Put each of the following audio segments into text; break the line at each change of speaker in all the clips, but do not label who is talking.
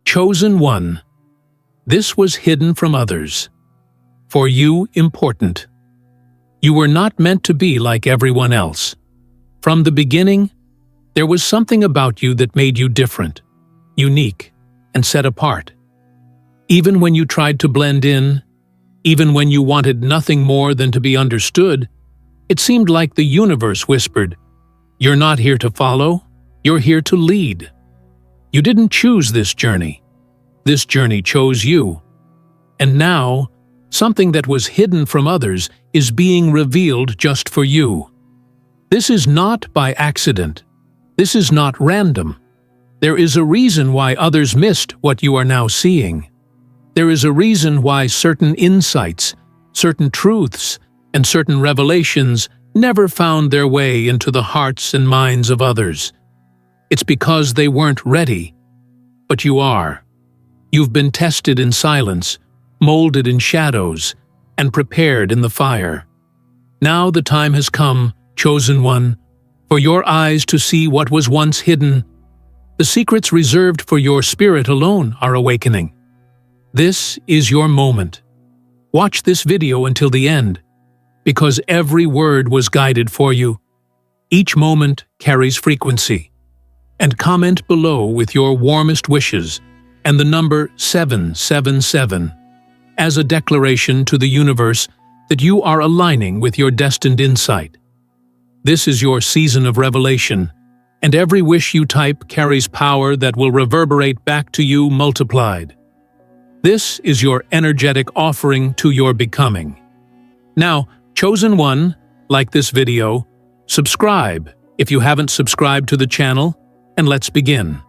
Chosen one. This was hidden from others. For you, important. You were not meant to be like everyone else. From the beginning, there was something about you that made you different, unique, and set apart. Even when you tried to blend in, even when you wanted nothing more than to be understood, it seemed like the universe whispered, "You're not here to follow, you're here to lead." You didn't choose this journey. This journey chose you. And now, something that was hidden from others is being revealed just for you. This is not by accident. This is not random. There is a reason why others missed what you are now seeing. There is a reason why certain insights, certain truths, and certain revelations never found their way into the hearts and minds of others. It's because they weren't ready. But you are. You've been tested in silence, molded in shadows, and prepared in the fire. Now the time has come, chosen one, for your eyes to see what was once hidden. The secrets reserved for your spirit alone are awakening. This is your moment. Watch this video until the end, because every word was guided for you. Each moment carries frequency. And comment below with your warmest wishes and the number 777 as a declaration to the universe that you are aligning with your destined insight. This is your season of revelation, and every wish you type carries power that will reverberate back to you multiplied. This is your energetic offering to your becoming. Now, chosen one, like this video, subscribe if you haven't subscribed to the channel, and let's begin.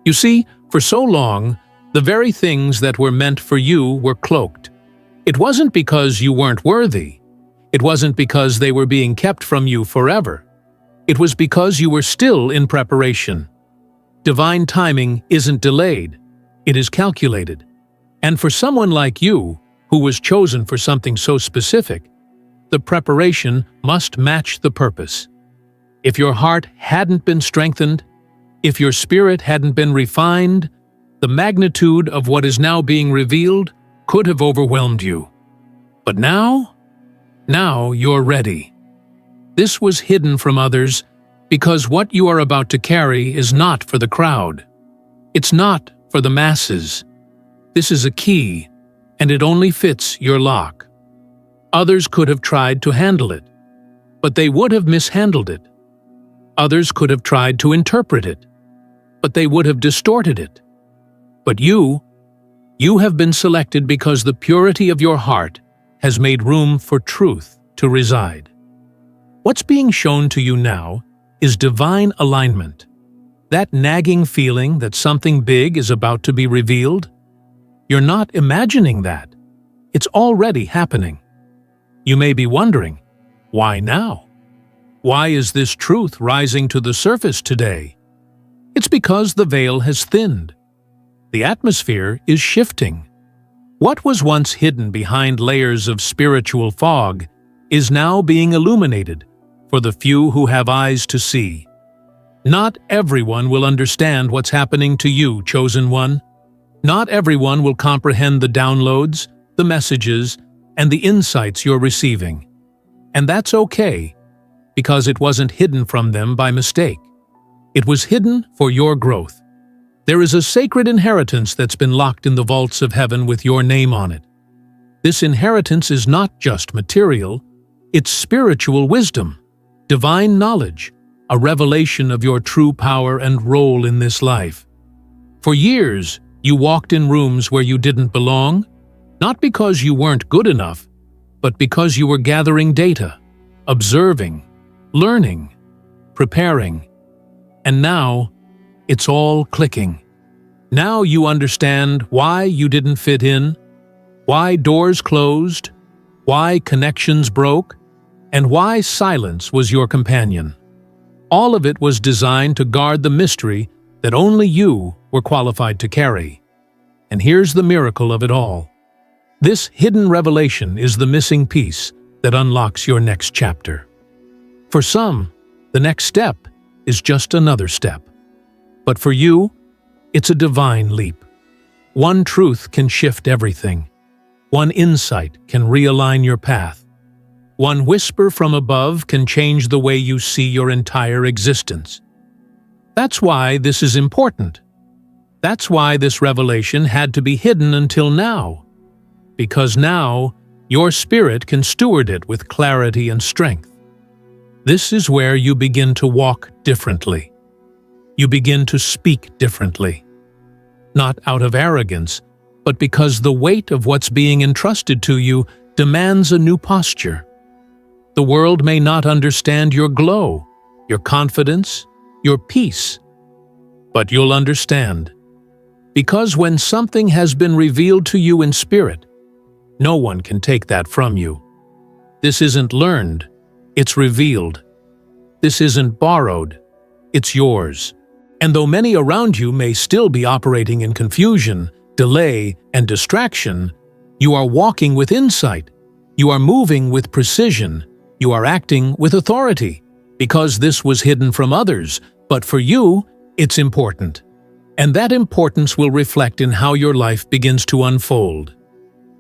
You see, for so long, the very things that were meant for you were cloaked. It wasn't because you weren't worthy. It wasn't because they were being kept from you forever. It was because you were still in preparation. Divine timing isn't delayed. It is calculated. And for someone like you, who was chosen for something so specific, the preparation must match the purpose. If your heart hadn't been strengthened, if your spirit hadn't been refined, the magnitude of what is now being revealed could have overwhelmed you. But now you're ready. This was hidden from others because what you are about to carry is not for the crowd. It's not for the masses. This is a key, and it only fits your lock. Others could have tried to handle it, but they would have mishandled it. Others could have tried to interpret it, but they would have distorted it. But you have been selected because the purity of your heart has made room for truth to reside. What's being shown to you now is divine alignment. That nagging feeling that something big is about to be revealed, you're not imagining that. It's already happening. You may be wondering, why now? Why is this truth rising to the surface today? It's because the veil has thinned. The atmosphere is shifting. What was once hidden behind layers of spiritual fog is now being illuminated for the few who have eyes to see. Not everyone will understand what's happening to you, chosen one. Not everyone will comprehend the downloads, the messages, and the insights you're receiving. And that's okay, because it wasn't hidden from them by mistake. It was hidden for your growth. There is a sacred inheritance that's been locked in the vaults of heaven with your name on it. This inheritance is not just material, it's spiritual wisdom, divine knowledge, a revelation of your true power and role in this life. For years, you walked in rooms where you didn't belong, not because you weren't good enough, but because you were gathering data, observing, learning, preparing. And now, it's all clicking. Now you understand why you didn't fit in, why doors closed, why connections broke, and why silence was your companion. All of it was designed to guard the mystery that only you were qualified to carry. And here's the miracle of it all. This hidden revelation is the missing piece that unlocks your next chapter. For some, the next step is just another step. But for you, it's a divine leap. One truth can shift everything. One insight can realign your path. One whisper from above can change the way you see your entire existence. That's why this is important. That's why this revelation had to be hidden until now. Because now, your spirit can steward it with clarity and strength. This is where you begin to walk differently. You begin to speak differently. Not out of arrogance, but because the weight of what's being entrusted to you demands a new posture. The world may not understand your glow, your confidence, your peace, but you'll understand. Because when something has been revealed to you in spirit, no one can take that from you. This isn't learned, it's revealed. This isn't borrowed, it's yours. And though many around you may still be operating in confusion, delay, and distraction, you are walking with insight. You are moving with precision. You are acting with authority. Because this was hidden from others, but for you, it's important. And that importance will reflect in how your life begins to unfold.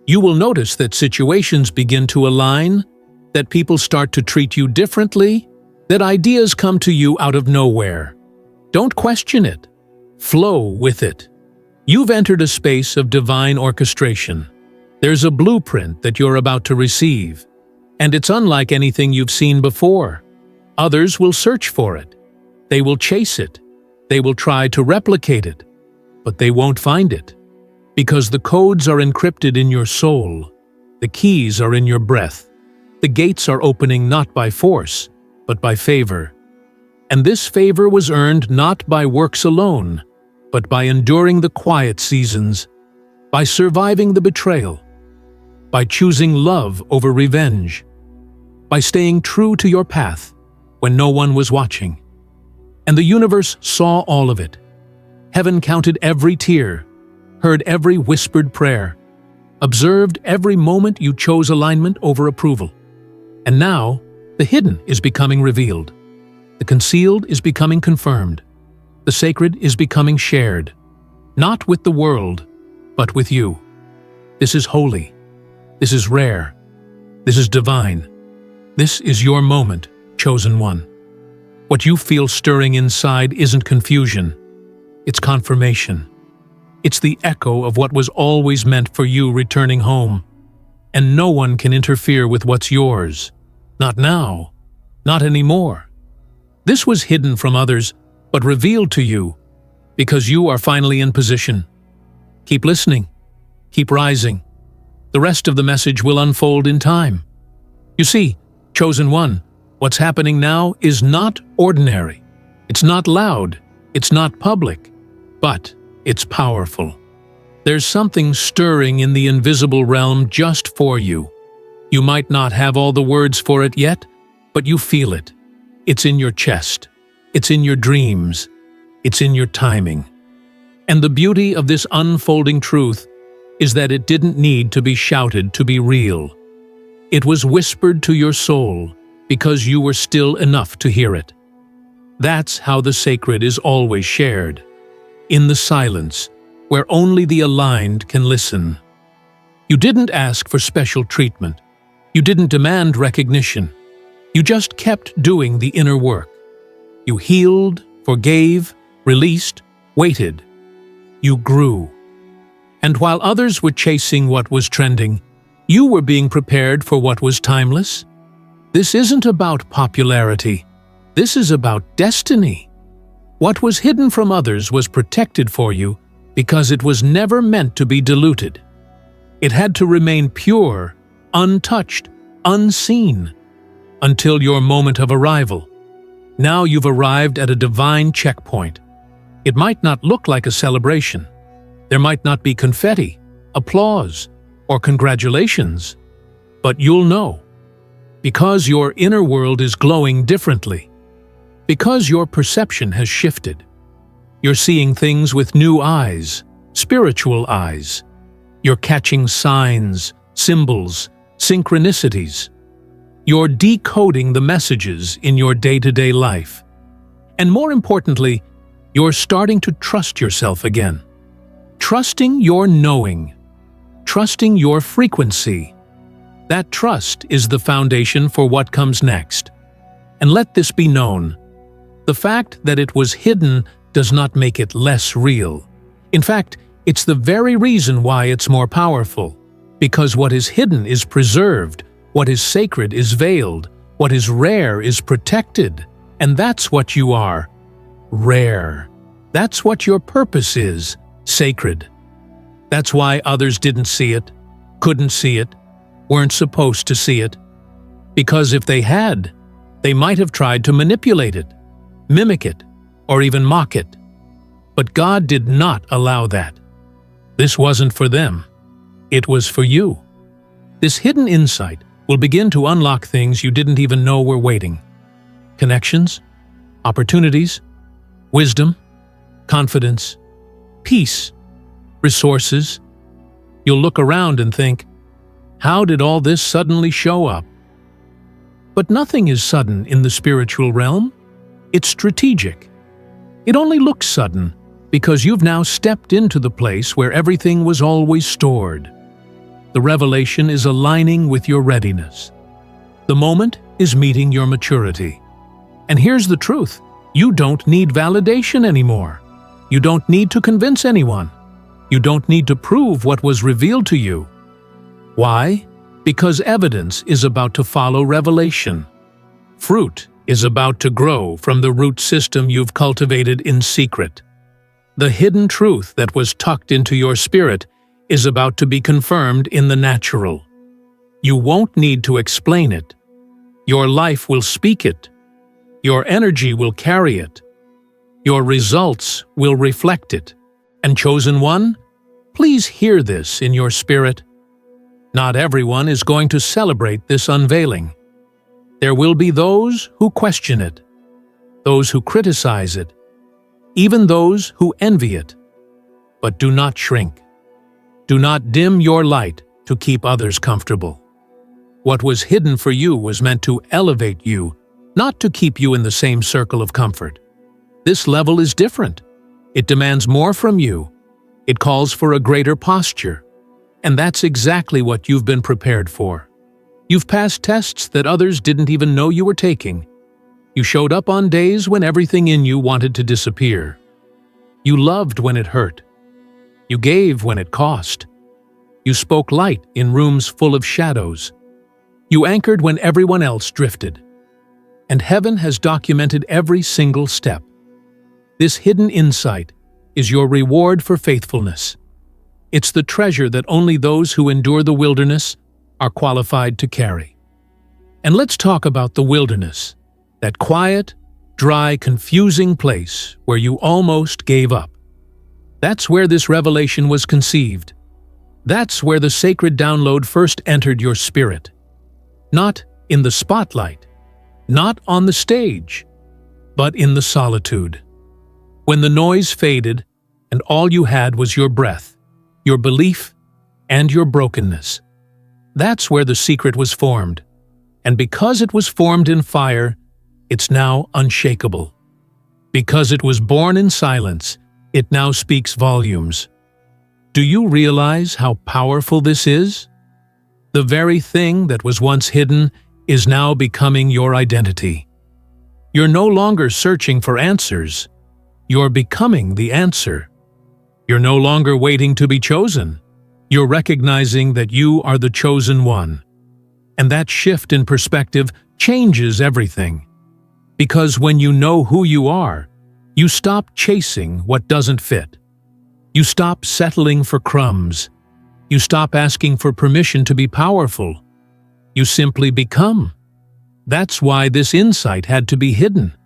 You will notice that situations begin to align, that people start to treat you differently, that ideas come to you out of nowhere. Don't question it. Flow with it. You've entered a space of divine orchestration. There's a blueprint that you're about to receive, and it's unlike anything you've seen before. Others will search for it. They will chase it. They will try to replicate it, but they won't find it. Because the codes are encrypted in your soul. The keys are in your breath. The gates are opening not by force, but by favor. And this favor was earned not by works alone, but by enduring the quiet seasons, by surviving the betrayal, by choosing love over revenge, by staying true to your path when no one was watching. And the universe saw all of it. Heaven counted every tear, heard every whispered prayer, observed every moment you chose alignment over approval. And now, the hidden is becoming revealed. The concealed is becoming confirmed. The sacred is becoming shared, not with the world, but with you. This is holy. This is rare. This is divine. This is your moment, chosen one. What you feel stirring inside isn't confusion. It's confirmation. It's the echo of what was always meant for you returning home. And no one can interfere with what's yours. Not now. Not anymore. This was hidden from others, but revealed to you, because you are finally in position. Keep listening. Keep rising. The rest of the message will unfold in time. You see, chosen one, what's happening now is not ordinary. It's not loud. It's not public. But it's powerful. There's something stirring in the invisible realm just for you. You might not have all the words for it yet, but you feel it. It's in your chest. It's in your dreams. It's in your timing. And the beauty of this unfolding truth is that it didn't need to be shouted to be real. It was whispered to your soul because you were still enough to hear it. That's how the sacred is always shared. In the silence, where only the aligned can listen. You didn't ask for special treatment. You didn't demand recognition. You just kept doing the inner work. You healed, forgave, released, waited. You grew. And while others were chasing what was trending, you were being prepared for what was timeless. This isn't about popularity. This is about destiny. What was hidden from others was protected for you because it was never meant to be diluted. It had to remain pure, untouched, unseen, until your moment of arrival. Now you've arrived at a divine checkpoint. It might not look like a celebration. There might not be confetti, applause, or congratulations, but you'll know. Because your inner world is glowing differently. Because your perception has shifted. You're seeing things with new eyes, spiritual eyes. You're catching signs, symbols, synchronicities. You're decoding the messages in your day-to-day life. And more importantly, you're starting to trust yourself again. Trusting your knowing, trusting your frequency. That trust is the foundation for what comes next. And let this be known. The fact that it was hidden does not make it less real. In fact, it's the very reason why it's more powerful. Because what is hidden is preserved, what is sacred is veiled, what is rare is protected. And that's what you are. Rare. That's what your purpose is. Sacred. That's why others didn't see it, couldn't see it, weren't supposed to see it. Because if they had, they might have tried to manipulate it, mimic it, or even mock it. But God did not allow that. This wasn't for them. It was for you. This hidden insight will begin to unlock things you didn't even know were waiting. Connections, opportunities, wisdom, confidence, peace, resources. You'll look around and think, how did all this suddenly show up? But nothing is sudden in the spiritual realm. It's strategic. It only looks sudden because you've now stepped into the place where everything was always stored. The revelation is aligning with your readiness. The moment is meeting your maturity. And here's the truth. You don't need validation anymore. You don't need to convince anyone. You don't need to prove what was revealed to you. Why? Because evidence is about to follow revelation. Fruit is about to grow from the root system you've cultivated in secret. The hidden truth that was tucked into your spirit is about to be confirmed in the natural. You won't need to explain it. Your life will speak it. Your energy will carry it. Your results will reflect it. And chosen one, please hear this in your spirit. Not everyone is going to celebrate this unveiling. There will be those who question it, those who criticize it, even those who envy it. But do not shrink. Do not dim your light to keep others comfortable. What was hidden for you was meant to elevate you, not to keep you in the same circle of comfort. This level is different. It demands more from you. It calls for a greater posture. And that's exactly what you've been prepared for. You've passed tests that others didn't even know you were taking. You showed up on days when everything in you wanted to disappear. You loved when it hurt. You gave when it cost. You spoke light in rooms full of shadows. You anchored when everyone else drifted. And heaven has documented every single step. This hidden insight is your reward for faithfulness. It's the treasure that only those who endure the wilderness are qualified to carry. And let's talk about the wilderness, that quiet, dry, confusing place where you almost gave up. That's where this revelation was conceived. That's where the sacred download first entered your spirit. Not in the spotlight, not on the stage, but in the solitude. When the noise faded and all you had was your breath, your belief, and your brokenness. That's where the secret was formed. And because it was formed in fire, it's now unshakable. Because it was born in silence, it now speaks volumes. Do you realize how powerful this is? The very thing that was once hidden is now becoming your identity. You're no longer searching for answers. You're becoming the answer. You're no longer waiting to be chosen. You're recognizing that you are the chosen one. And that shift in perspective changes everything. Because when you know who you are, you stop chasing what doesn't fit. You stop settling for crumbs. You stop asking for permission to be powerful. You simply become. That's why this insight had to be hidden,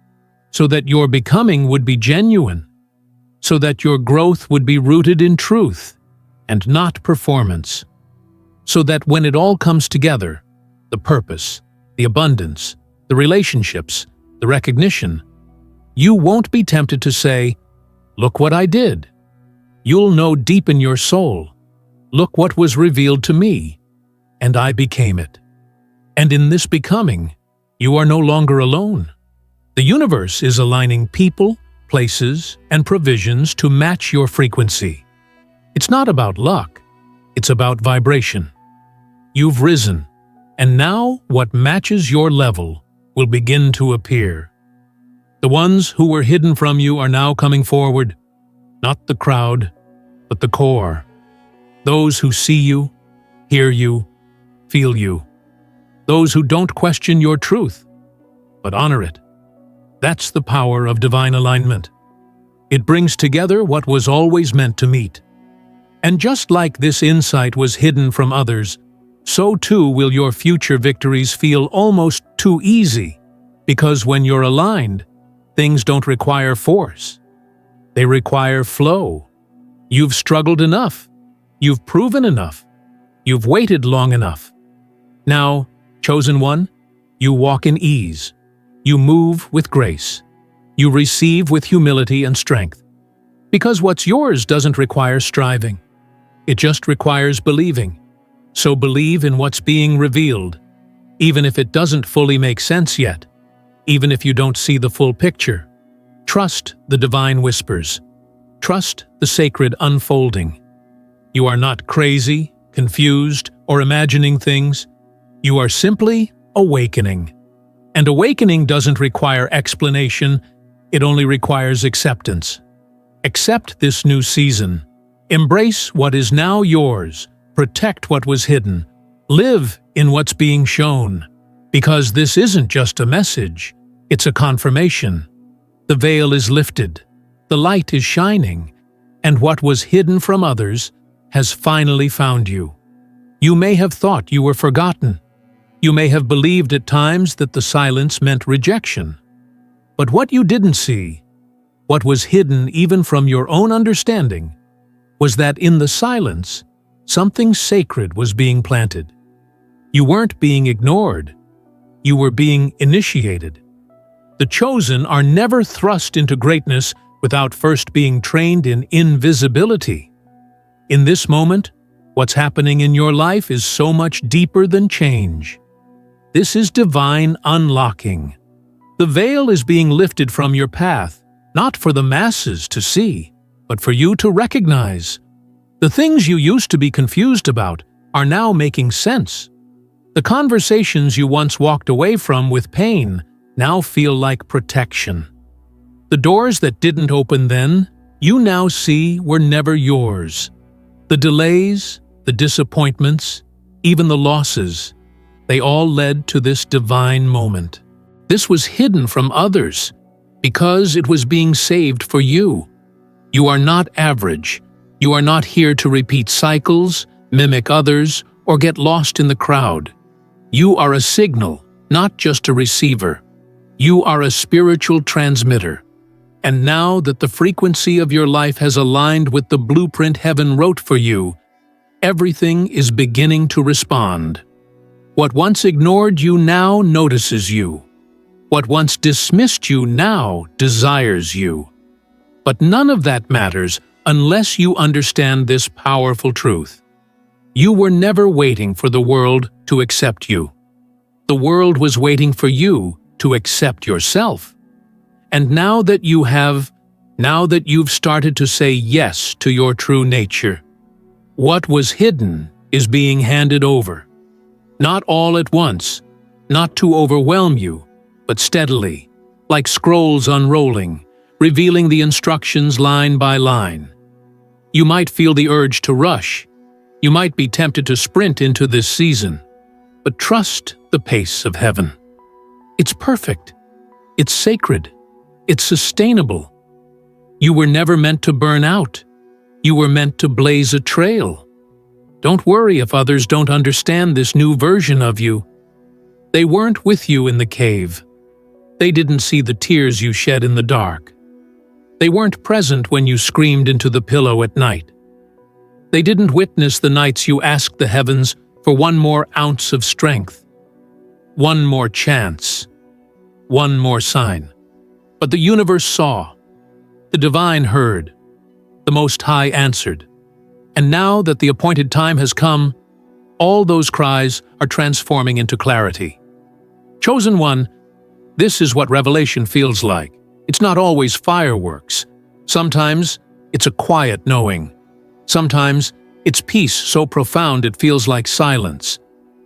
so that your becoming would be genuine, so that your growth would be rooted in truth and not performance, so that when it all comes together, the purpose, the abundance, the relationships, the recognition, you won't be tempted to say, "Look what I did." You'll know deep in your soul, "Look what was revealed to me, and I became it." And in this becoming, you are no longer alone. The universe is aligning people, places, and provisions to match your frequency. It's not about luck, it's about vibration. You've risen, and now what matches your level will begin to appear. The ones who were hidden from you are now coming forward, not the crowd, but the core. Those who see you, hear you, feel you. Those who don't question your truth, but honor it. That's the power of divine alignment. It brings together what was always meant to meet. And just like this insight was hidden from others, so too will your future victories feel almost too easy, because when you're aligned, things don't require force. They require flow. You've struggled enough. You've proven enough. You've waited long enough. Now, chosen one, you walk in ease. You move with grace. You receive with humility and strength. Because what's yours doesn't require striving. It just requires believing. So believe in what's being revealed, even if it doesn't fully make sense yet, even if you don't see the full picture. Trust the divine whispers. Trust the sacred unfolding. You are not crazy, confused, or imagining things. You are simply awakening. And awakening doesn't require explanation, it only requires acceptance. Accept this new season. Embrace what is now yours. Protect what was hidden. Live in what's being shown. Because this isn't just a message, it's a confirmation. The veil is lifted, the light is shining, and what was hidden from others has finally found you. You may have thought you were forgotten. You may have believed at times that the silence meant rejection. But what you didn't see, what was hidden even from your own understanding, was that in the silence, something sacred was being planted. You weren't being ignored. You were being initiated. The chosen are never thrust into greatness without first being trained in invisibility. In this moment, what's happening in your life is so much deeper than change. This is divine unlocking. The veil is being lifted from your path, not for the masses to see, but for you to recognize. The things you used to be confused about are now making sense. The conversations you once walked away from with pain now feel like protection. The doors that didn't open then, you now see were never yours. The delays, the disappointments, even the losses, they all led to this divine moment. This was hidden from others because it was being saved for you. You are not average. You are not here to repeat cycles, mimic others, or get lost in the crowd. You are a signal, not just a receiver. You are a spiritual transmitter. And now that the frequency of your life has aligned with the blueprint heaven wrote for you, everything is beginning to respond. What once ignored you now notices you. What once dismissed you now desires you. But none of that matters unless you understand this powerful truth. You were never waiting for the world to accept you. The world was waiting for you to accept yourself. And now that you've started to say yes to your true nature, what was hidden is being handed over. Not all at once, not to overwhelm you, but steadily, like scrolls unrolling, revealing the instructions line by line. You might feel the urge to rush. You might be tempted to sprint into this season, but trust the pace of heaven. It's perfect. It's sacred. It's sustainable. You were never meant to burn out. You were meant to blaze a trail. Don't worry if others don't understand this new version of you. They weren't with you in the cave. They didn't see the tears you shed in the dark. They weren't present when you screamed into the pillow at night. They didn't witness the nights you asked the heavens for one more ounce of strength, one more chance, one more sign. But the universe saw, the divine heard, the Most High answered. And now that the appointed time has come, all those cries are transforming into clarity. Chosen one, this is what revelation feels like. It's not always fireworks. Sometimes it's a quiet knowing. Sometimes it's peace so profound it feels like silence.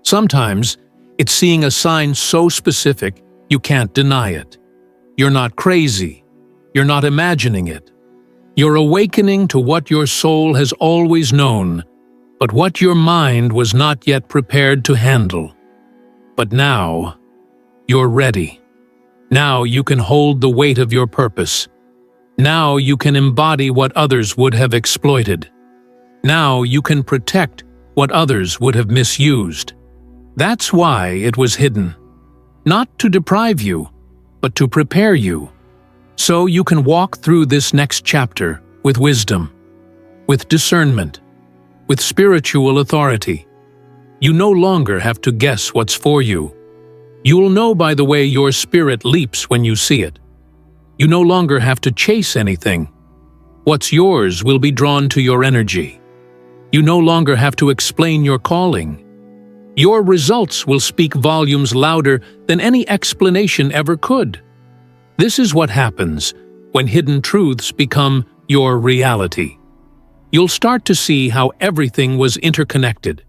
Sometimes it's seeing a sign so specific you can't deny it. You're not crazy. You're not imagining it. You're awakening to what your soul has always known, but what your mind was not yet prepared to handle. But now, you're ready. Now you can hold the weight of your purpose. Now you can embody what others would have exploited. Now you can protect what others would have misused. That's why it was hidden. Not to deprive you, but to prepare you. So you can walk through this next chapter with wisdom, with discernment, with spiritual authority. You no longer have to guess what's for you. You'll know by the way your spirit leaps when you see it. You no longer have to chase anything. What's yours will be drawn to your energy. You no longer have to explain your calling. Your results will speak volumes louder than any explanation ever could. This is what happens when hidden truths become your reality. You'll start to see how everything was interconnected.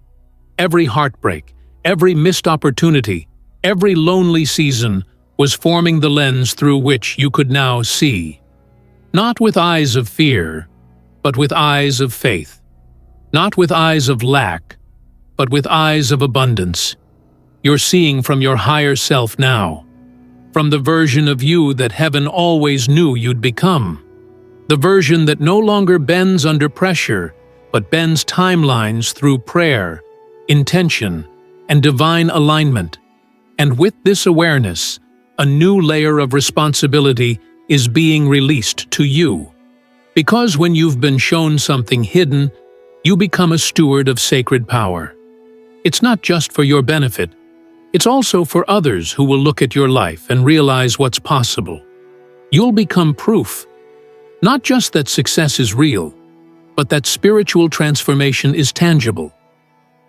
Every heartbreak, every missed opportunity, every lonely season was forming the lens through which you could now see. Not with eyes of fear, but with eyes of faith. Not with eyes of lack, but with eyes of abundance. You're seeing from your higher self now, from the version of you that heaven always knew you'd become. The version that no longer bends under pressure, but bends timelines through prayer, intention, and divine alignment. And with this awareness, a new layer of responsibility is being released to you. Because when you've been shown something hidden, you become a steward of sacred power. It's not just for your benefit, it's also for others who will look at your life and realize what's possible. You'll become proof, not just that success is real, but that spiritual transformation is tangible,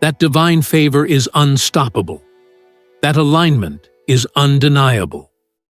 that divine favor is unstoppable, that alignment is undeniable.